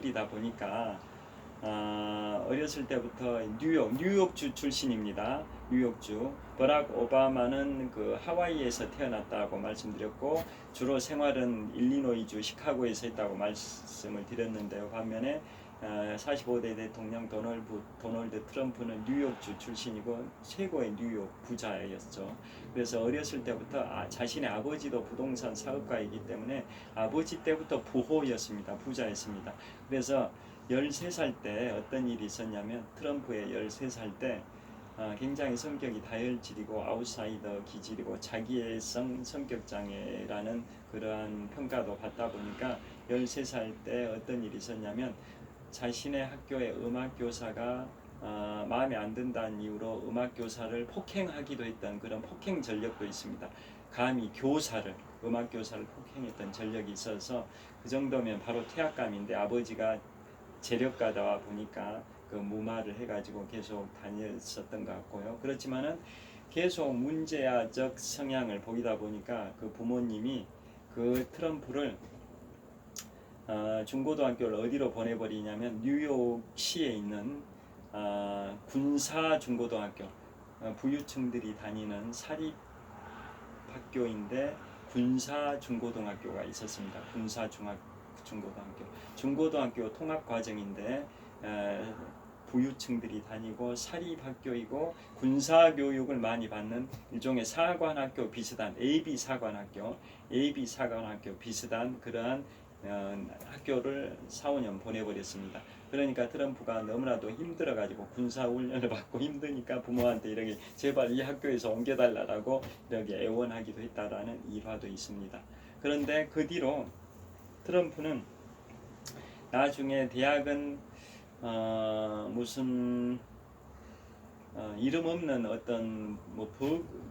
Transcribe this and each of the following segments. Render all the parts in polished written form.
이다 보니까 어렸을 때부터 뉴욕주 출신입니다. 뉴욕주. 버락 오바마는 그 하와이에서 태어났다고 말씀드렸고 주로 생활은 일리노이주 시카고에서 했다고 말씀을 드렸는데요. 반면에 45대 대통령 도널드 트럼프는 뉴욕주 출신이고 최고의 뉴욕 부자였죠. 그래서 어렸을 때부터 자신의 아버지도 부동산 사업가이기 때문에 아버지 때부터 부호였습니다. 부자였습니다. 그래서 13살 때 어떤 일이 있었냐면 트럼프의 13살 때 굉장히 성격이 다혈질이고 아웃사이더 기질이고 자기의 성격 장애라는 그러한 평가도 받다 보니까 13살 때 어떤 일이 있었냐면 자신의 학교의 음악교사가 마음에 안 든다는 이유로 음악교사를 폭행하기도 했던 그런 폭행 전력도 있습니다. 감히 음악교사를 폭행했던 전력이 있어서 그 정도면 바로 퇴학감인데 아버지가 재력가다 보니까 그 무마를 해가지고 계속 다녔었던 것 같고요. 그렇지만은 계속 문제아적 성향을 보이다 보니까 그 부모님이 그 트럼프를 중고등학교를 어디로 보내버리냐면 뉴욕시에 있는 군사 중고등학교, 부유층들이 다니는 사립학교인데 군사 중고등학교가 있었습니다. 중고등학교 통합 과정인데 부유층들이 다니고 사립학교이고 군사교육을 많이 받는 일종의 사관학교 비슷한 AB 사관학교 비슷한 그러한 학교를 4, 5년 보내버렸습니다. 그러니까 트럼프가 너무나도 힘들어가지고 군사훈련을 받고 힘드니까 부모한테 이렇게 제발 이 학교에서 옮겨달라고 이렇게 애원하기도 했다라는 일화도 있습니다. 그런데 그 뒤로 트럼프는 나중에 대학은 무슨 이름 없는 어떤 뭐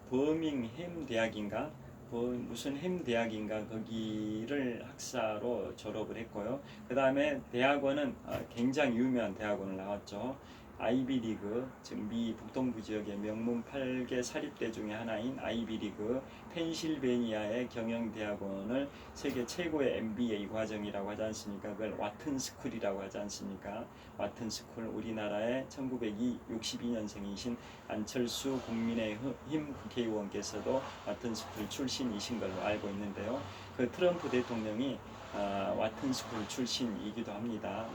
버밍햄 대학인가 무슨 햄 대학인가 거기를 학사로 졸업을 했고요. 그 다음에 대학원은 굉장히 유명한 대학원을 나왔죠. 아이비리그, 즉 미 북동부 지역의 명문 8개 사립대 중에 하나인 아이비리그 펜실베니아의 경영대학원을 세계 최고의 MBA 과정이라고 하지 않습니까? 그걸 와튼스쿨이라고 하지 않습니까? 와튼스쿨, 우리나라의 1962년생이신 안철수 국민의힘 국회의원께서도 와튼스쿨 출신이신 걸로 알고 있는데요. 그 트럼프 대통령이 와튼스쿨 출신이기도 합니다.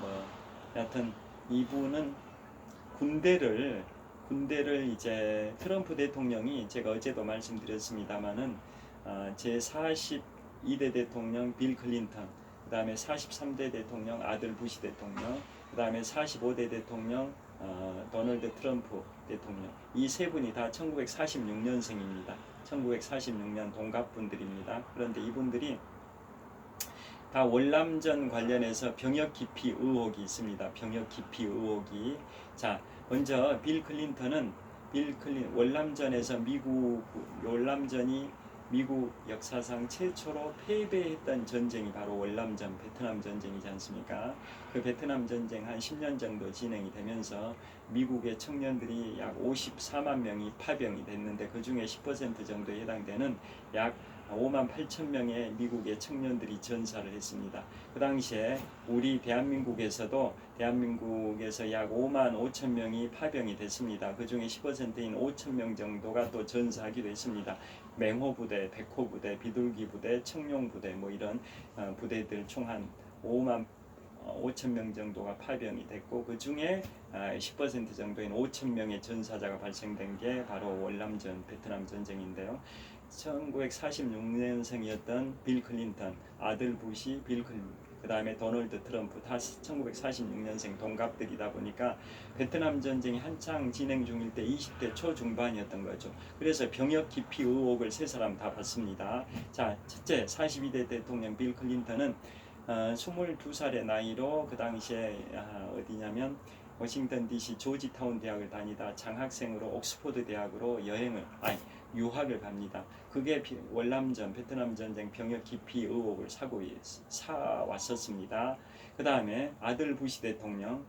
여하튼 이분은 군대를 이제 트럼프 대통령이 제가 어제도 말씀드렸습니다마는 제 42대 대통령 빌 클린턴, 그 다음에 43대 대통령 아들 부시 대통령, 그 다음에 45대 대통령 도널드 트럼프 대통령, 이 세 분이 다 1946년생입니다. 1946년 동갑분들입니다. 그런데 이분들이 다 월남전 관련해서 병역 기피 의혹이 있습니다. 병역 기피 의혹이. 자, 먼저 빌 클린턴은 월남전에서 월남전이 미국 역사상 최초로 패배했던 전쟁이 바로 월남전, 베트남 전쟁이지 않습니까? 그 베트남 전쟁 한 10년 정도 진행이 되면서 미국의 청년들이 약 54만 명이 파병이 됐는데 그 중에 10% 정도에 해당되는 약 5만 8천 명의 미국의 청년들이 전사를 했습니다. 그 당시에 우리 대한민국에서 약 5만 5천 명이 파병이 됐습니다. 그 중에 10%인 5천 명 정도가 또 전사하기도 했습니다. 맹호부대, 백호부대, 비둘기부대, 청룡부대 뭐 이런 부대들 총 한 5만 5천 명 정도가 파병이 됐고 그 중에 10% 정도인 5천 명의 전사자가 발생된 게 바로 월남전 베트남 전쟁인데요. 1946년생이었던 빌 클린턴, 아들 부시, 그 다음에 도널드 트럼프 다 1946년생 동갑들이다 보니까 베트남 전쟁이 한창 진행 중일 때 20대 초중반이었던 거죠. 그래서 병역 기피 의혹을 세 사람 다 받습니다. 자, 첫째 42대 대통령 빌 클린턴은 22살의 나이로 그 당시에 어디냐면 워싱턴 DC 조지타운 대학을 다니다 장학생으로 옥스포드 대학으로 유학을 갑니다. 그게 월남전 베트남 전쟁 병역 기피 의혹을 사왔었습니다. 그 다음에 아들 부시 대통령은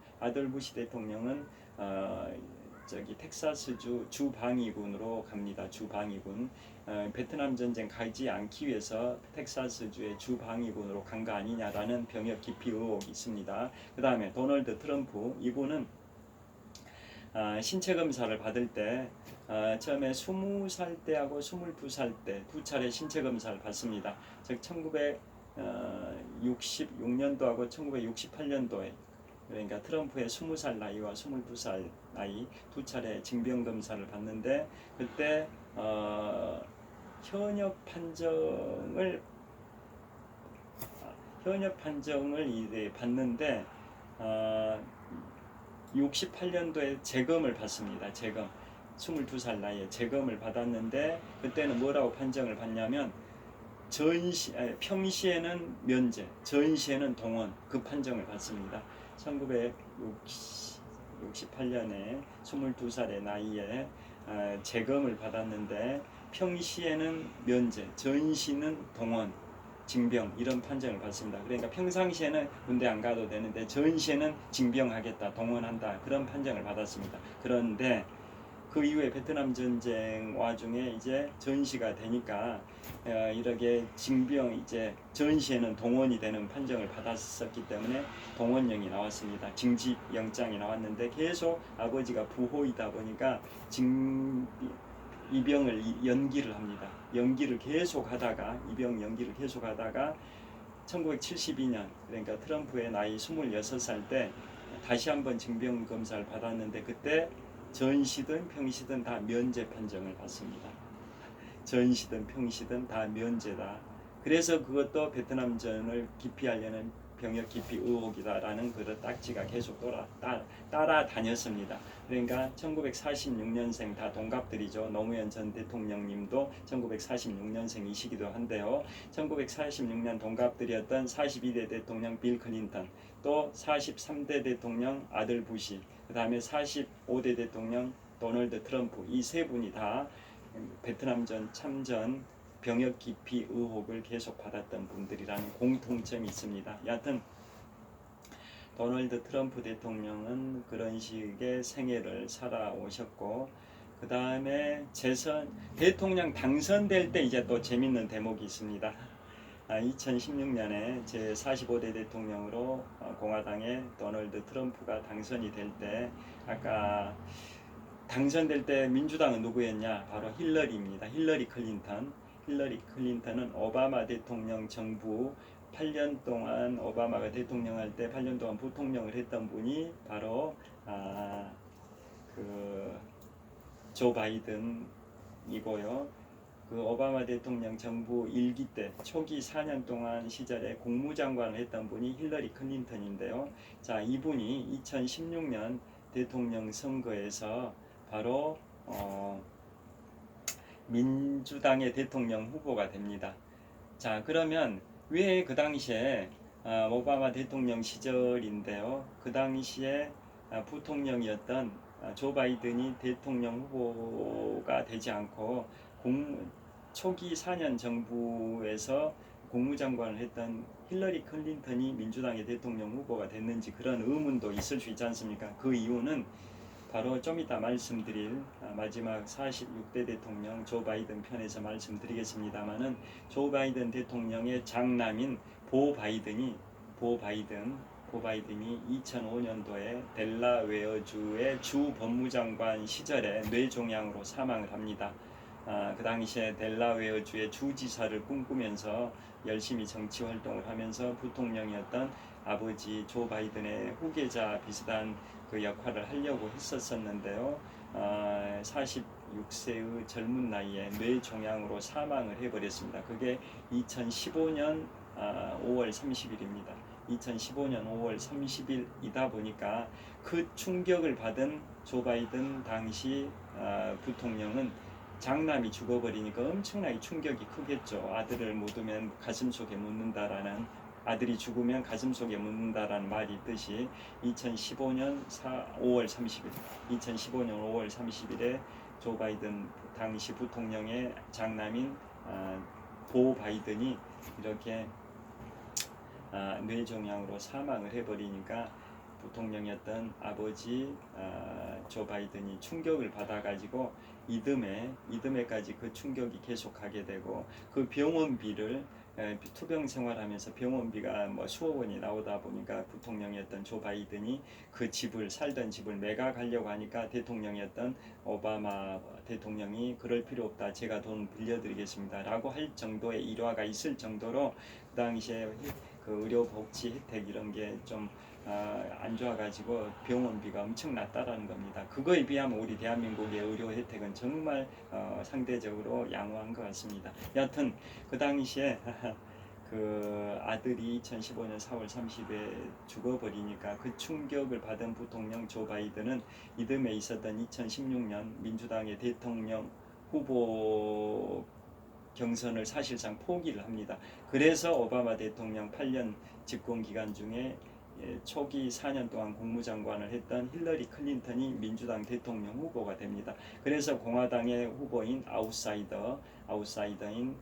저기 텍사스주 주방위군으로 갑니다. 주방위군. 베트남 전쟁 가지 않기 위해서 텍사스주의 주방위군으로 간 거 아니냐라는 병역 기피 의혹이 있습니다. 그 다음에 도널드 트럼프, 이분은 신체 검사를 받을 때 처음에 20살 때하고 22살 때 두 차례 신체 검사를 받습니다. 즉 1966년도하고 1968년도에, 그러니까 트럼프의 20살 나이와 22살 나이 두 차례 징병 검사를 받는데, 그때 현역 판정을 이제 받는데 68년도에 재검을 받습니다. 재검. 22살 나이에 재검을 받았는데, 그때는 뭐라고 판정을 받냐면 평시에는 면제, 전시에는 동원, 그 판정을 받습니다. 1968년에 22살의 나이에 재검을 받았는데 평시에는 면제, 전시는 동원, 징병, 이런 판정을 받습니다. 그러니까 평상시에는 군대 안 가도 되는데 전시에는 징병하겠다, 동원한다, 그런 판정을 받았습니다. 그런데 그 이후에 베트남 전쟁 와중에 이제 전시가 되니까 이렇게 징병, 이제 전시에는 동원이 되는 판정을 받았었기 때문에 동원령이 나왔습니다. 징집 영장이 나왔는데 계속 아버지가 부호이다 보니까 입영을 연기를 합니다. 연기를 계속 하다가, 입영 연기를 계속 하다가 1972년, 그러니까 트럼프의 나이 26살 때 다시 한번 징병 검사를 받았는데, 그때 전시든 평시든 다 면제 판정을 받습니다. 전시든 평시든 다 면제다. 그래서 그것도 베트남전을 기피하려는 병역 기피 의혹이다라는 그런 딱지가 계속 따라다녔습니다. 그러니까 1946년생 다 동갑들이죠. 노무현 전 대통령님도 1946년생이시기도 한데요. 1946년 동갑들이었던 42대 대통령 빌 클린턴, 또 43대 대통령 아들 부시, 그 다음에 45대 대통령 도널드 트럼프, 이 세 분이 다 베트남전 참전 병역 기피 의혹을 계속 받았던 분들이라는 공통점이 있습니다. 여하튼 도널드 트럼프 대통령은 그런 식의 생애를 살아오셨고, 그 다음에 대통령 당선될 때 이제 또 재밌는 대목이 있습니다. 2016년에 제45대 대통령으로 공화당의 도널드 트럼프가 당선이 될 때, 아까 당선될 때 민주당은 누구였냐? 바로 힐러리입니다. 힐러리 클린턴. 힐러리 클린턴은 오바마 대통령 정부 8년 동안, 오바마가 대통령할 때 8년 동안 부통령을 했던 분이 바로 조 바이든이고요. 그 오바마 대통령 정부 1기 때 초기 4년 동안 시절에 국무장관을 했던 분이 힐러리 클린턴인데요. 자, 이분이 2016년 대통령 선거에서 바로 민주당의 대통령 후보가 됩니다. 자, 그러면 왜 그 당시에 오바마 대통령 시절인데요, 그 당시에 부통령이었던 조 바이든이 대통령 후보가 되지 않고 초기 4년 정부에서 국무장관을 했던 힐러리 클린턴이 민주당의 대통령 후보가 됐는지, 그런 의문도 있을 수 있지 않습니까? 그 이유는 바로 좀 이따 말씀드릴 마지막 46대 대통령 조 바이든 편에서 말씀드리겠습니다만은, 조 바이든 대통령의 장남인 보 바이든이 2005년도에 델라웨어주의 주 법무장관 시절에 뇌종양으로 사망을 합니다. 그 당시에 델라웨어주의 주지사를 꿈꾸면서 열심히 정치 활동을 하면서 부통령이었던 아버지 조 바이든의 후계자 비슷한 그 역할을 하려고 했었는데요. 46세의 젊은 나이에 뇌종양으로 사망을 해버렸습니다. 그게 2015년 5월 30일입니다. 2015년 5월 30일이다 보니까 그 충격을 받은 조 바이든 당시 부통령은 장남이 죽어버리니까 엄청나게 충격이 크겠죠. 아들을 묻으면 가슴속에 묻는다라는, 아들이 죽으면 가슴속에 묻는다라는 말이 있듯이 2015년 5월 30일에 조 바이든 당시 부통령의 장남인 보 바이든이 이렇게 뇌종양으로 사망을 해버리니까 부통령이었던 아버지 조 바이든이 충격을 받아가지고 이듬해까지 그 충격이 계속하게 되고 그 병원비를 투병 생활하면서 병원비가 뭐 수억 원이 나오다 보니까 부통령이었던 조 바이든이 그 살던 집을 매각하려고 하니까 대통령이었던 오바마 대통령이 그럴 필요 없다, 제가 돈 빌려드리겠습니다 라고 할 정도의 일화가 있을 정도로 그 당시에 그 의료복지 혜택 이런 게 좀 안 좋아가지고 병원비가 엄청 났다라는 겁니다. 그거에 비하면 우리 대한민국의 의료 혜택은 정말 상대적으로 양호한 것 같습니다. 여하튼 그 당시에 그 아들이 2015년 4월 30일에 죽어버리니까 그 충격을 받은 부통령 조 바이든은 이듬해 있었던 2016년 민주당의 대통령 후보 경선을 사실상 포기를 합니다. 그래서 오바마 대통령 8년 집권 기간 중에 초기 4년 동안 국무장관을 했던 힐러리 클린턴이 민주당 대통령 후보가 됩니다. 그래서 공화당의 후보인 아웃사이더인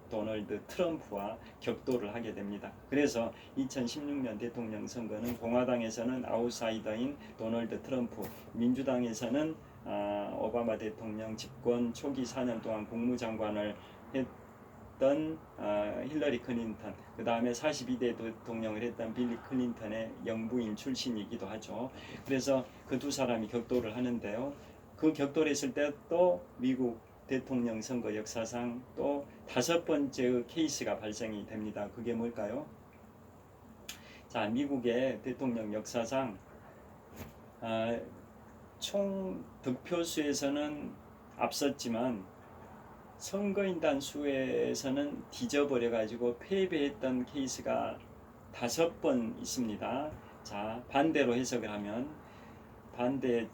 도널드 트럼프와 격돌을 하게 됩니다. 그래서 2016년 대통령 선거는 공화당에서는 아웃사이더인 도널드 트럼프, 민주당에서는 오바마 대통령 집권 초기 4년 동안 국무장관을 했던 힐러리 클린턴, 그 다음에 42대 대통령을 했던 빌리 클린턴의 영부인 출신이기도 하죠. 그래서 그 두 사람이 격돌을 하는데요. 그 격돌했을 때 또 미국 대통령 선거 역사상 또 5번째 케이스가 발생이 됩니다. 그게 뭘까요? 자, 미국의 대통령 역사상 총 득표수에서는 앞섰지만 선거인단 수에서는 뒤져버려가지고 패배했던 케이스가 5번 있습니다. 자, 반대로 해석을 하면 반대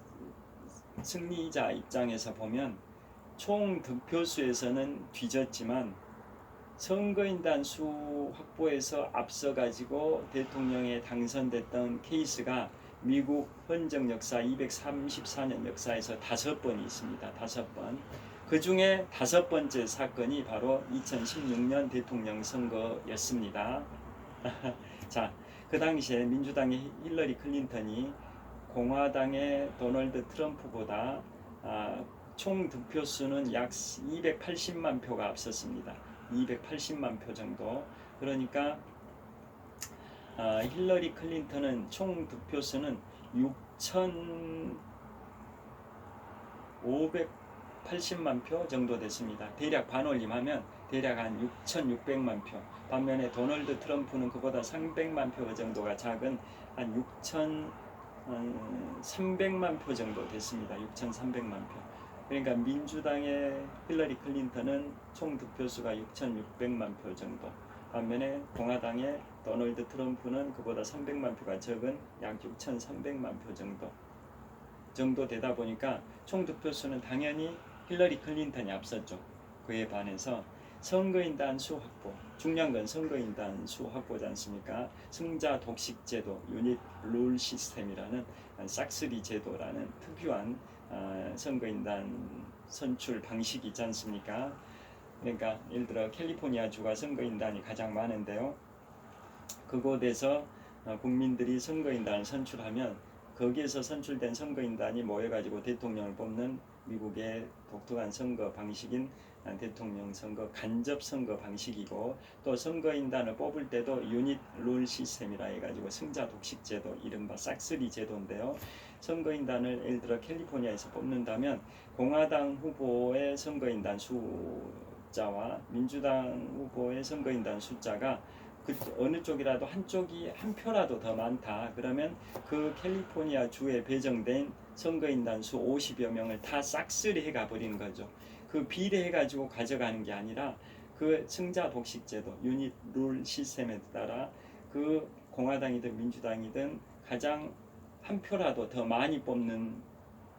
승리자 입장에서 보면 총 득표수에서는 뒤졌지만 선거인단 수 확보에서 앞서가지고 대통령에 당선됐던 케이스가 미국 헌정 역사 234년 역사에서 5번이 있습니다. 5번. 그 중에 5번째 사건이 바로 2016년 대통령 선거였습니다. 자, 그 당시에 민주당의 힐러리 클린턴이 공화당의 도널드 트럼프보다 총 득표수는 약 280만 표가 앞섰습니다. 280만 표 정도. 그러니까 힐러리 클린턴은 총 득표수는 6,580만 표 정도 됐습니다. 대략 반올림하면 대략 한 6,600만 표. 반면에 도널드 트럼프는 그보다 300만 표 정도가 작은 한 6,300만 표 정도 됐습니다. 6,300만 표. 그러니까 민주당의 힐러리 클린턴은 총 득표수가 6,600만 표 정도. 반면에 공화당의 도널드 트럼프는 그보다 300만 표가 적은 약 6,300만 표 정도 되다 보니까 총 득표수는 당연히 힐러리 클린턴이 앞섰죠. 그에 반해서 선거인단 수 확보, 중요한 건 선거인단 수 확보지 않습니까? 승자 독식 제도, 유닛 룰 시스템이라는 싹쓸이 제도라는 특유한 선거인단 선출 방식이 있지 않습니까? 그러니까 예를 들어 캘리포니아주가 선거인단이 가장 많은데요. 그곳에서 국민들이 선거인단을 선출하면 거기에서 선출된 선거인단이 모여가지고 대통령을 뽑는 미국의 독특한 선거 방식인 대통령 선거 간접 선거 방식이고, 또 선거인단을 뽑을 때도 유닛 룰 시스템이라 해가지고 승자 독식 제도, 이른바 싹쓸이 제도인데요. 선거인단을 예를 들어 캘리포니아에서 뽑는다면 공화당 후보의 선거인단 숫자와 민주당 후보의 선거인단 숫자가 그 어느 쪽이라도 한쪽이 한 표라도 더 많다 그러면 그 캘리포니아 주에 배정된 선거인단 수 50여 명을 다 싹쓸이 해가 버리는 거죠. 그 비례해 가지고 가져가는 게 아니라 그 승자 독식 제도, 유닛 룰 시스템에 따라 그 공화당이든 민주당이든 가장 한 표라도 더 많이 뽑는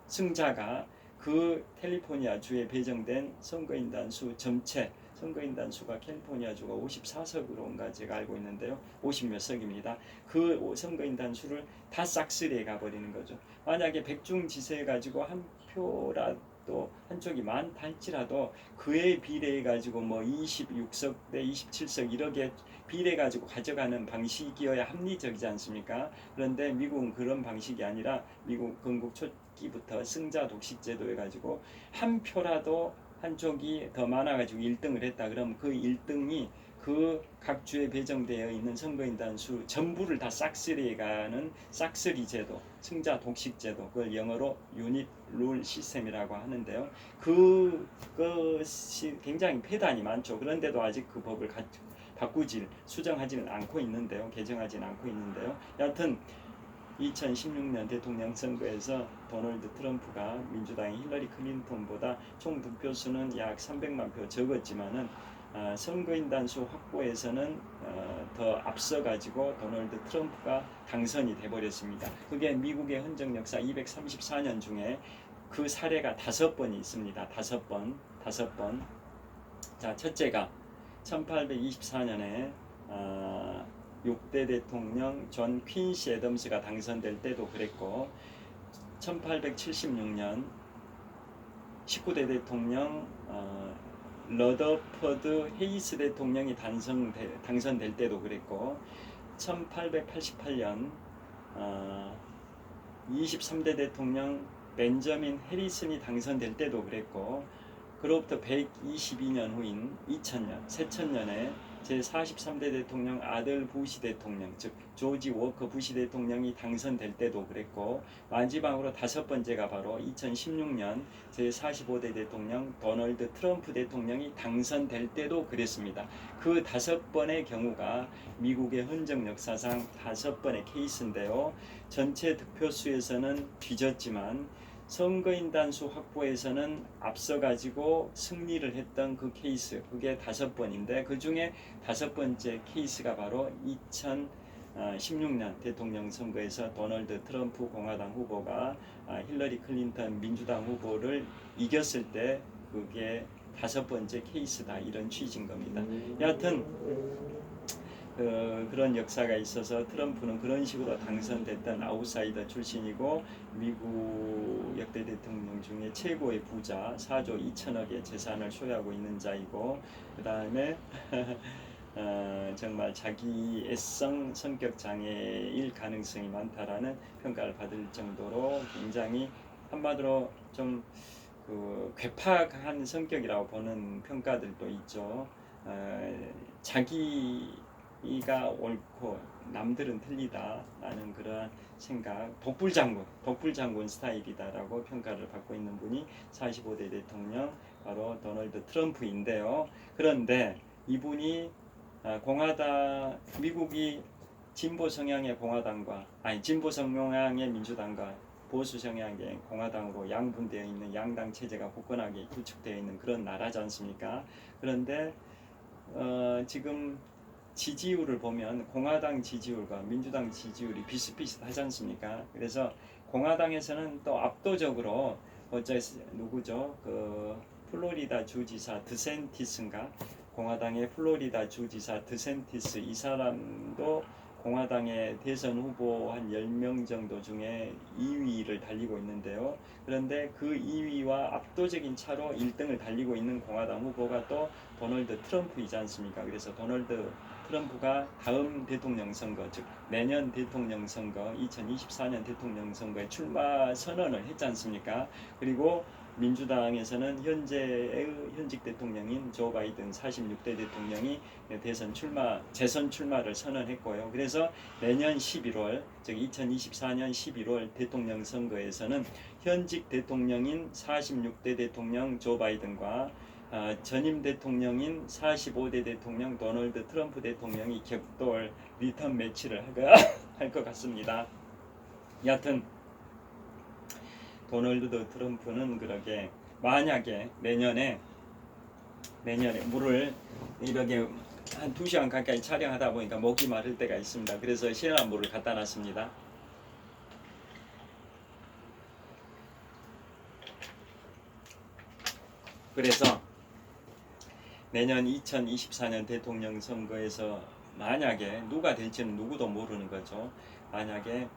승자가 그 캘리포니아 주에 배정된 선거인단 수 전체, 선거인단 수가 캘리포니아 주가 54석으로인가 제가 알고 있는데요. 50몇 석입니다. 그 선거인단 수를 다 싹쓸이해 가버리는 거죠. 만약에 백중지세 가지고 한 표라 또 한쪽이 많다 할지라도 그에 비례해 가지고 뭐 26석 대 27석 이렇게 비례 가지고 가져가는 방식이어야 합리적이지 않습니까? 그런데 미국은 그런 방식이 아니라 미국 건국 초기부터 승자 독식 제도 해가지고 한 표라도 한쪽이 더 많아가지고 1등을 했다. 그럼 그 1등이 그 각 주에 배정되어 있는 선거인단 수 전부를 다 싹쓸이해가는 싹쓸이 제도, 승자 독식 제도, 그걸 영어로 유닛 룰 시스템이라고 하는데요. 그것이 굉장히 폐단이 많죠. 그런데도 아직 그 법을 수정하지는 않고 있는데요. 개정하지는 않고 있는데요. 여하튼 2016년 대통령 선거에서 도널드 트럼프가 민주당의 힐러리 클린턴보다 총 득표수는 약 300만 표 적었지만은 선거인단 수 확보에서는 더 앞서가지고 도널드 트럼프가 당선이 돼버렸습니다. 그게 미국의 헌정 역사 234년 중에 그 사례가 5번이 있습니다. 5번. 자, 첫째가 1824년에 6대 대통령 존 퀸시 애덤스가 당선될 때도 그랬고 1876년 19대 대통령 러더퍼드 헤이스 대통령이 당선될 때도 그랬고 1888년 23대 대통령 벤저민 해리슨이 당선될 때도 그랬고 그로부터 122년 후인 2000년, 새천년에 제43대 대통령 아들 부시 대통령, 즉 조지 워커 부시 대통령이 당선될 때도 그랬고 마지막으로 5번째가 바로 2016년 제45대 대통령 도널드 트럼프 대통령이 당선될 때도 그랬습니다. 그 5번의 경우가 미국의 헌정 역사상 5번의 케이스인데요. 전체 득표수에서는 뒤졌지만 선거인단 수 확보에서는 앞서가지고 승리를 했던 그 케이스, 그게 5번인데 그 중에 5번째 케이스가 바로 2016년 대통령 선거에서 도널드 트럼프 공화당 후보가 힐러리 클린턴 민주당 후보를 이겼을 때 그게 5번째 케이스다, 이런 취지인 겁니다. 여하튼 그런 역사가 있어서 트럼프는 그런 식으로 당선됐던 아웃사이더 출신이고 미국 역대 대통령 중에 최고의 부자 4조 2천억의 재산을 소유하고 있는 자이고 그 다음에 정말 자기 애성 성격 장애일 가능성이 많다라는 평가를 받을 정도로 굉장히 한마디로 좀 괴팍한 성격이라고 보는 평가들도 있죠. 자기가 옳고 남들은 틀리다라는 그런 생각, 독불장군 스타일이다라고 평가를 받고 있는 분이 45대 대통령 바로 도널드 트럼프인데요. 그런데 이분이 미국이 진보 성향의 진보 성향의 민주당과 보수 성향의 공화당으로 양분되어 있는 양당 체제가 굳건하게 구축되어 있는 그런 나라지 않습니까? 그런데 지금 지지율을 보면 공화당 지지율과 민주당 지지율이 비슷비슷하지 않습니까? 그래서 공화당에서는 또 압도적으로 누구죠? 플로리다 주지사 드센티스인가? 공화당의 플로리다 주지사 드센티스, 이 사람도 공화당의 대선 후보 한 10명 정도 중에 2위를 달리고 있는데요. 그런데 그 2위와 압도적인 차로 1등을 달리고 있는 공화당 후보가 또 도널드 트럼프이지 않습니까? 그래서 도널드 트럼프가 다음 대통령 선거, 즉 내년 대통령 선거, 2024년 대통령 선거에 출마 선언을 했지 않습니까? 그리고 민주당에서는 현직 대통령인 조 바이든 46대 대통령이 재선 출마를 선언했고요. 그래서 내년 11월, 즉 2024년 11월 대통령 선거에서는 현직 대통령인 46대 대통령 조 바이든과 전임 대통령인 45대 대통령 도널드 트럼프 대통령이 격돌 리턴 매치를 할 것 같습니다. 여하튼 도널드 트럼프는 그렇게 만약에 내년에 물을 이렇게 한 2시간 가까이 촬영하다 보니까 목이 마를 때가 있습니다. 그래서 시원한 물을 갖다 놨습니다. 그래서 내년 2024년 대통령 선거에서 만약에 누가 될지는 누구도 모르는 거죠. 만약에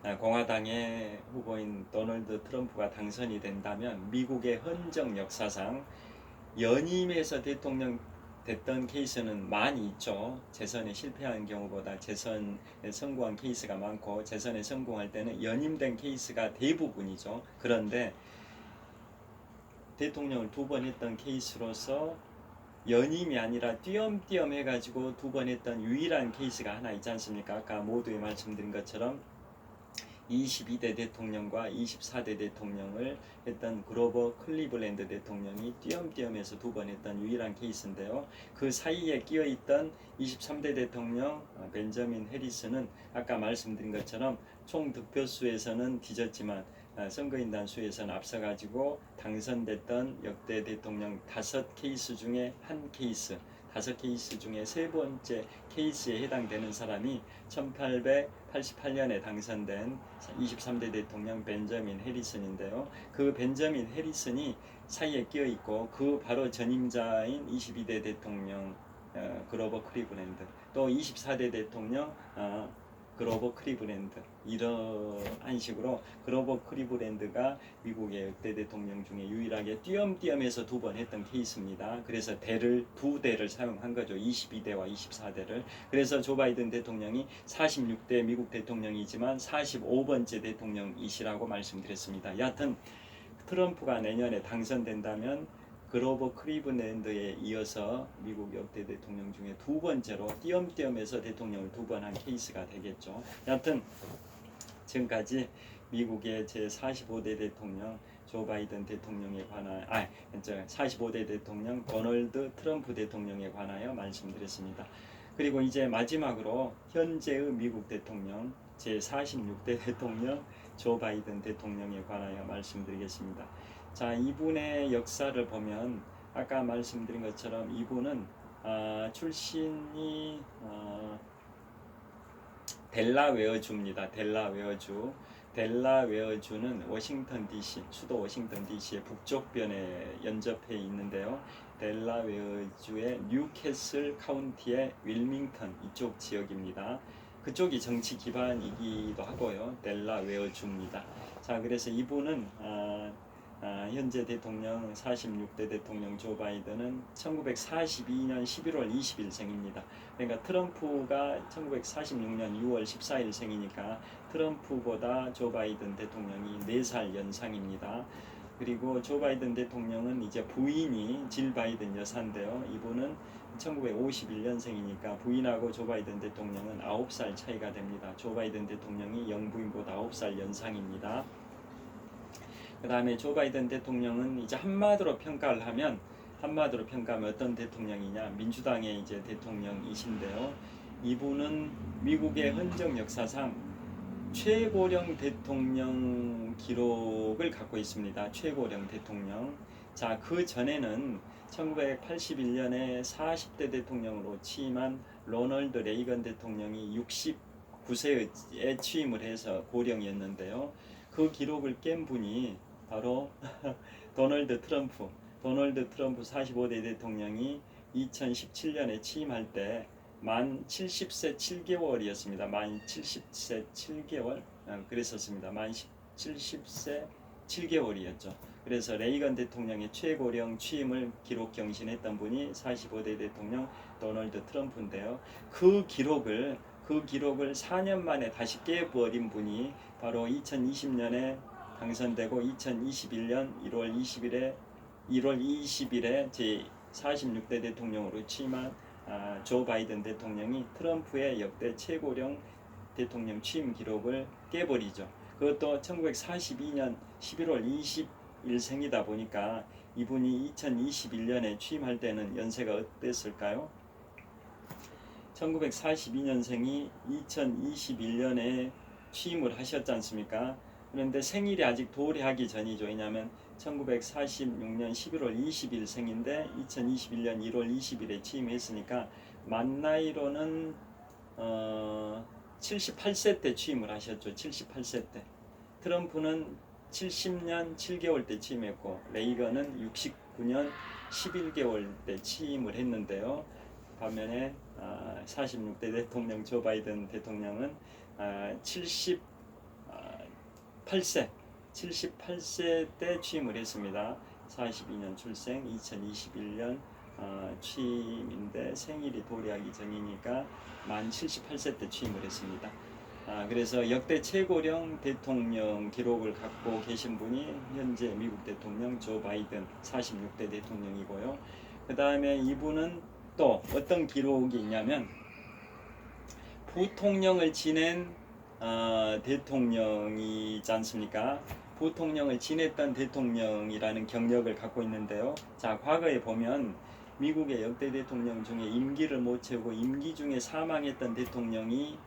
공화당의 후보인 도널드 트럼프가 당선이 된다면 미국의 헌정 역사상 연임에서 대통령 됐던 케이스는 많이 있죠. 재선에 실패한 경우보다 재선에 성공한 케이스가 많고, 재선에 성공할 때는 연임된 케이스가 대부분이죠. 그런데 대통령을 두 번 했던 케이스로서 연임이 아니라 띄엄띄엄 해가지고 두 번 했던 유일한 케이스가 하나 있지 않습니까? 아까 모두에 말씀드린 것처럼 22대 대통령과 24대 대통령을 했던 그로버 클리블랜드 대통령이 띄엄띄엄해서 두 번 했던 유일한 케이스인데요. 그 사이에 끼어있던 23대 대통령 벤저민 해리스는 아까 말씀드린 것처럼 총 득표수에서는 뒤졌지만 선거인단 수에서는 앞서가지고 당선됐던 역대 대통령 5케이스 중에 한 케이스, 5케이스 중에 세 번째 케이스에 해당되는 사람이 1888년에 당선된 23대 대통령 벤저민 해리슨인데요. 그 벤저민 해리슨이 사이에 끼어 있고 그 바로 전임자인 22대 대통령 그로버 클리블랜드, 또 24대 대통령 그로버 클리블랜드, 이러한 식으로 그로버 클리블랜드가 미국의 역대 대통령 중에 유일하게 띄엄띄엄해서 두 번 했던 케이스입니다. 그래서 두 대를 사용한 거죠. 22대와 24대를. 그래서 조 바이든 대통령이 46대 미국 대통령이지만 45번째 대통령이시라고 말씀드렸습니다. 여하튼 트럼프가 내년에 당선된다면 그로버 클리블랜드에 이어서 미국 역대 대통령 중에 두 번째로 띄엄띄엄해서 대통령을 두 번 한 케이스가 되겠죠. 여하튼 지금까지 미국의 제45대 대통령 조 바이든 대통령에 관하여 45대 대통령 도널드 트럼프 대통령에 관하여 말씀드렸습니다. 그리고 이제 마지막으로 현재의 미국 대통령 제46대 대통령 조 바이든 대통령에 관하여 말씀드리겠습니다. 자, 이분의 역사를 보면 아까 말씀드린 것처럼 이분은 출신이 델라웨어주입니다. 델라웨어주는 워싱턴 DC, 수도 워싱턴 DC의 북쪽변에 연접해 있는데요. 델라웨어주의 뉴캐슬 카운티의 윌밍턴, 이쪽 지역입니다. 그쪽이 정치 기반이기도 하고요. 델라웨어주입니다. 자, 그래서 이분은 현재 대통령 46대 대통령 조 바이든은 1942년 11월 20일 생입니다. 그러니까 트럼프가 1946년 6월 14일 생이니까 트럼프보다 조 바이든 대통령이 4살 연상입니다. 그리고 조 바이든 대통령은 이제 부인이 질 바이든 여사인데요. 이분은 1951년생이니까 부인하고 조 바이든 대통령은 9살 차이가 됩니다. 조 바이든 대통령이 영부인보다 9살 연상입니다. 그 다음에 조 바이든 대통령은 이제 한마디로 평가를 하면 어떤 대통령이냐, 민주당의 이제 대통령이신데요. 이분은 미국의 헌정 역사상 최고령 대통령 기록을 갖고 있습니다. 최고령 대통령. 자, 그 전에는 1981년에 40대 대통령으로 취임한 로널드 레이건 대통령이 69세에 취임을 해서 고령이었는데요. 그 기록을 깬 분이 바로 도널드 트럼프 45대 대통령이 2017년에 취임할 때 만 70세 7개월이었습니다. 만 70세 7개월 그랬었습니다. 만 70세 7개월이었죠. 그래서 레이건 대통령의 최고령 취임을 기록 경신했던 분이 45대 대통령 도널드 트럼프인데요. 그 기록을 4년 만에 다시 깨버린 분이 바로 2020년에 당선되고 2021년 1월 20일에 제46대 대통령으로 취임한 조 바이든 대통령이 트럼프의 역대 최고령 대통령 취임 기록을 깨버리죠. 그것도 1942년 11월 21일생이다 보니까 이분이 2021년에 취임할 때는 연세가 어땠을까요? 1942년생이 2021년에 취임을 하셨지 않습니까? 그런데 생일이 아직 도래하기 전이죠. 왜냐하면 1946년 11월 20일 생인데 2021년 1월 20일에 취임했으니까 만 나이로는 78세 때 취임을 하셨죠. 78세 때. 트럼프는 70년 7개월 때 취임했고 레이건은 69년 11개월 때 취임을 했는데요. 반면에 46대 대통령 조 바이든 대통령은 78세, 78세 때 취임을 했습니다. 42년 출생, 2021년 취임인데 생일이 도래하기 전이니까 만 78세 때 취임을 했습니다. 그래서 역대 최고령 대통령 기록을 갖고 계신 분이 현재 미국 대통령 조 바이든 46대 대통령이고요. 그 다음에 이분은 또 어떤 기록이 있냐면 부통령을 지낸 대통령이지 않습니까? 부통령을 지냈던 대통령이라는 경력을 갖고 있는데요. 자, 과거에 보면 미국의 역대 대통령 중에 임기를 못 채우고 임기 중에 사망했던 대통령이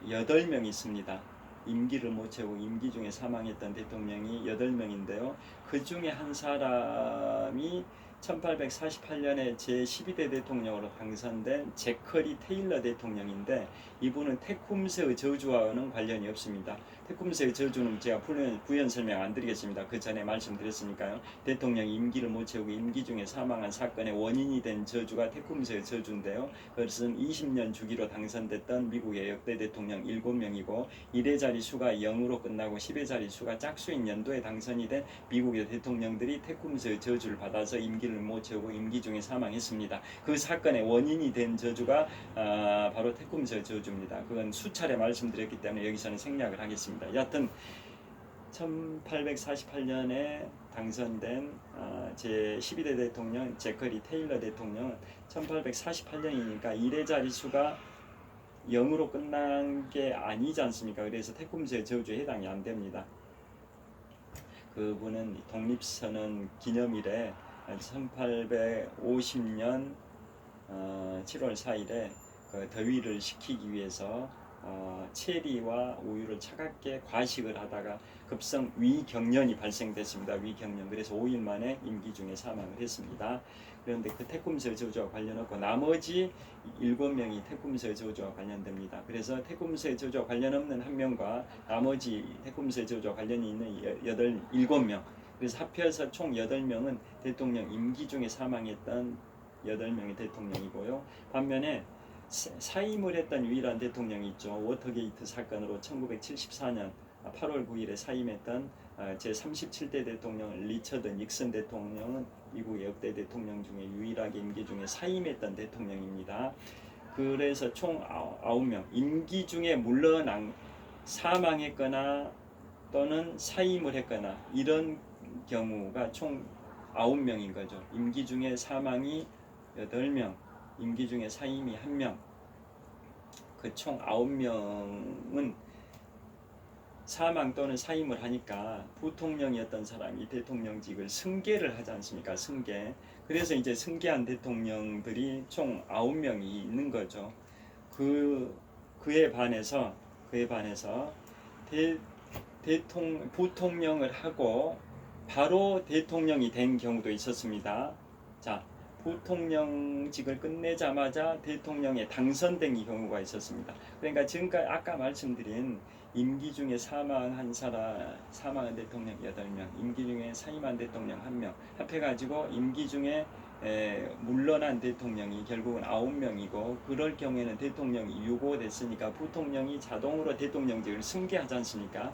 8명 있습니다. 임기를 못 채우고 임기 중에 사망했던 대통령이 8명인데요. 그 중에 한 사람이 1848년에 제12대 대통령으로 당선된 제커리 테일러 대통령인데 이분은 테쿰스의 저주와는 관련이 없습니다. 테쿰스의 저주는 제가 부연 설명 안 드리겠습니다. 그 전에 말씀드렸으니까요. 대통령이 임기를 못 채우고 임기 중에 사망한 사건의 원인이 된 저주가 테쿰스의 저주인데요. 그것은 20년 주기로 당선됐던 미국의 역대 대통령 7명이고 1회 자리 수가 0으로 끝나고 10회 자리 수가 짝수인 연도에 당선이 된 미국의 대통령들이 테쿰스의 저주를 받아서 임기를 못 채우고 임기 중에 사망했습니다. 그 사건의 원인이 된 저주가 바로 테쿰스의 저주입니다. 그건 수차례 말씀드렸기 때문에 여기서는 생략을 하겠습니다. 여하튼 1848년에 당선된 제12대 대통령 제커리 테일러 대통령은 1848년이니까 1회 자릿수가 0으로 끝난 게 아니지 않습니까? 그래서 테쿰스의 저주에 해당이 안 됩니다. 그분은 독립선언 기념일에 1850년 7월 4일에 그 더위를 식히기 위해서 체리와 우유를 차갑게 과식을 하다가 급성 위경련이 발생됐습니다. 위경련. 그래서 5일 만에 임기 중에 사망을 했습니다. 그런데 그 테쿰스의 저주와 관련 없고 나머지 7명이 테쿰스의 저주와 관련됩니다. 그래서 테쿰스의 저주와 관련 없는 한 명과 나머지 테쿰스의 저주와 관련이 있는 7명. 그래서 합해서 총 8명은 대통령 임기 중에 사망했던 8명의 대통령이고요. 반면에 사임을 했던 유일한 대통령이 있죠. 워터게이트 사건으로 1974년 8월 9일에 사임했던 제37대 대통령 리처드 닉슨 대통령은 미국 역대 대통령 중에 유일하게 임기 중에 사임했던 대통령입니다. 그래서 총 9명 임기 중에 물러난 사망했거나 또는 사임을 했거나 이런 경우가 총 9명인 거죠. 임기 중에 사망이 8명, 임기 중에 사임이 1명, 그 총 9명은 사망 또는 사임을 하니까 부통령이었던 사람이 대통령직을 승계를 하지 않습니까? 승계. 그래서 이제 승계한 대통령들이 총 9명이 있는 거죠. 그에 반해서 부통령을 하고 바로 대통령이 된 경우도 있었습니다. 자, 부통령직을 끝내자마자 대통령에 당선된 경우가 있었습니다. 그러니까 지금까지 아까 말씀드린 임기 중에 사망한 대통령 8명, 임기 중에 사임한 대통령 1명 합해가지고 임기 중에 물러난 대통령이 결국은 9명이고 그럴 경우에는 대통령이 유고됐으니까 부통령이 자동으로 대통령직을 승계하지 않습니까?